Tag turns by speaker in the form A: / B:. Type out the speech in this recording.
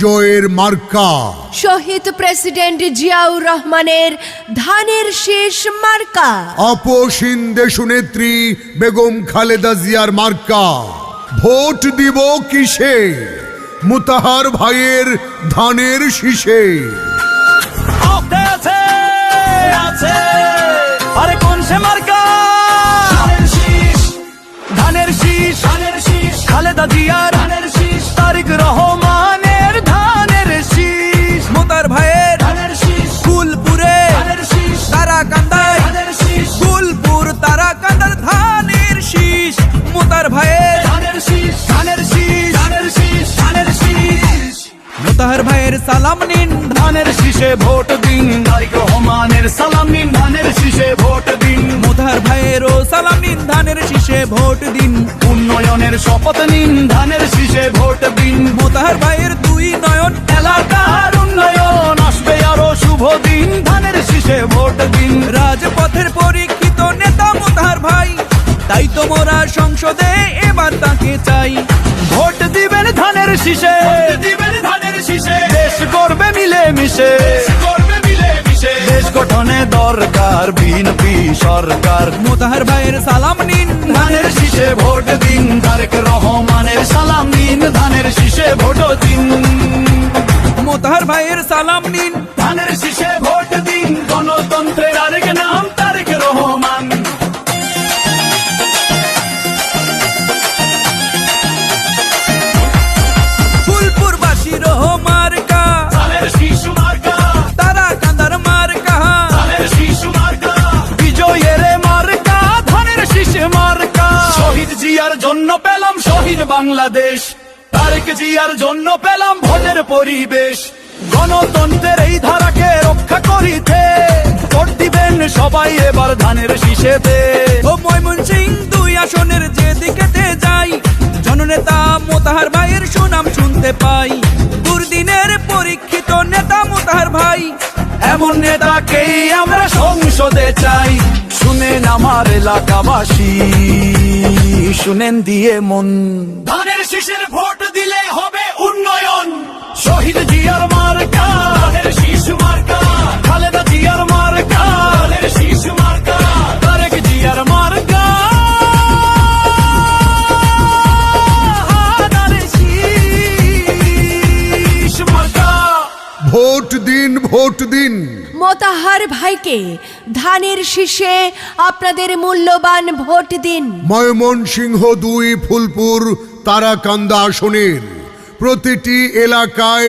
A: জয়ের মার্কা
B: শহীদ প্রেসিডেন্ট জিয়াউর রহমানের ধানের শীষ মার্কা।
A: আপসহীন দেশনেত্রী বেগম খালেদা জিয়ার মার্কা। ভোট দিব কিসে? মোতাহার ভাইয়ের ধানের শীষে।
C: আরে কোন সে মার্কা? ধানের শীষ, ধানের শীষ, খালেদা জিয়ার ধানের শীষ, তারেক রহমানের ধানের শীষ, মোতার ভাইয়ের ধানের শীষ, ফুলপুরে ধানের শীষ, তারাকান্দায় ধানের শীষ, ফুলপুর তারাকান্দার ধানের শীষ, মোতার ভাইয়ের ধানের শীষ, ধানের শীষ, ধানের শীষ, ধানের শীষ। মোতাহার ভাইয়ের সালাম নিন, ধানের শীষে ভোট দিন। তারেক রহমানের সালাম নিন, ধানের শীষে ভোট দিন। মোতাহার ভাইয়েরও সালাম নিন, ধানের শীষে ভোট দিন। উন্নয়নের শপথ নিন, ধানের শীষে ভোট দিন। মোতাহার ভাইয়ের দুই নয়ন, এলাকার উন্নয়ন, আসবে আরো শুভ দিন, ধানের শীষে ভোট দিন। রাজপথের পরীক্ষিত নেতা মোতাহার ভাই, তাই তো মোরা সংসদে এবার তাকে চাই। ভোট দিবেন ধানের শীষে, দিবেন ধানের শীষে, দেশ করবে মিলে মিশে, করবে মিলে মিশে, দেশ গঠনে দরকার বিএনপি সরকার। মোতাহার ভাইয়ের সালাম নিন, ধানের শীষে ভোট দিন। তারেক রহমানের সালাম নিন, ধানের শীষে ভোট দিন। মোতাহার ভাইয়ের সালাম নিন, ধানের শীষে ভোট দিন। গণতন্ত্রের আরেক নাম তারেক রহমান। ফুলপুরবাসীর মার্কা ধানের শীষ মার্কা, তারাকান্দার মার্কা ধানের শীষ মার্কা, বিজয়ের মার্কা ধানের শীষ মার্কা। শহীদ জিয়ার জন্য পেলাম শহীদ বাংলাদেশ, তারেক জিয়ার জন্য পেলাম ভোটের পরিবেশ। গণতন্ত্রের এই ধারাকে রক্ষা করিতে ভোট দিবেন সবাই এবার ধানের শীষেতে। ও ময়মনসিংহ দুই আসনের যেদিকেতে যাই, জননেতা মোতাহার ভাইয়ের সুনাম শুনতে পাই। দুর্দিনের পরীক্ষিত নেতা মোতাহার ভাই, এমন নেতাকেই আমরা সংসদে চাই। শুনেন আমার এলাকাবাসী, শুনেন দিয়ে মন, ধানের শীষের ভোট দিলে হবে উন্নয়ন। শহীদ জিয়ার মার্কা ধানের শীষ মার্কা, খালেদা জিয়ার মার্কা ধানের শীষ মার্কা, তারেক জিয়ার মার্কা ধানের শীষ মার্কা।
A: ভোট দিন, ভোট দিন
B: মোতাহার ভাইকে ধানের শীষে আপনাদের মূল্যবান ভোট দিন।
A: ময়মনসিংহ 2 ফুলপুর তারাকান্দা আসনের প্রতিটি এলাকায়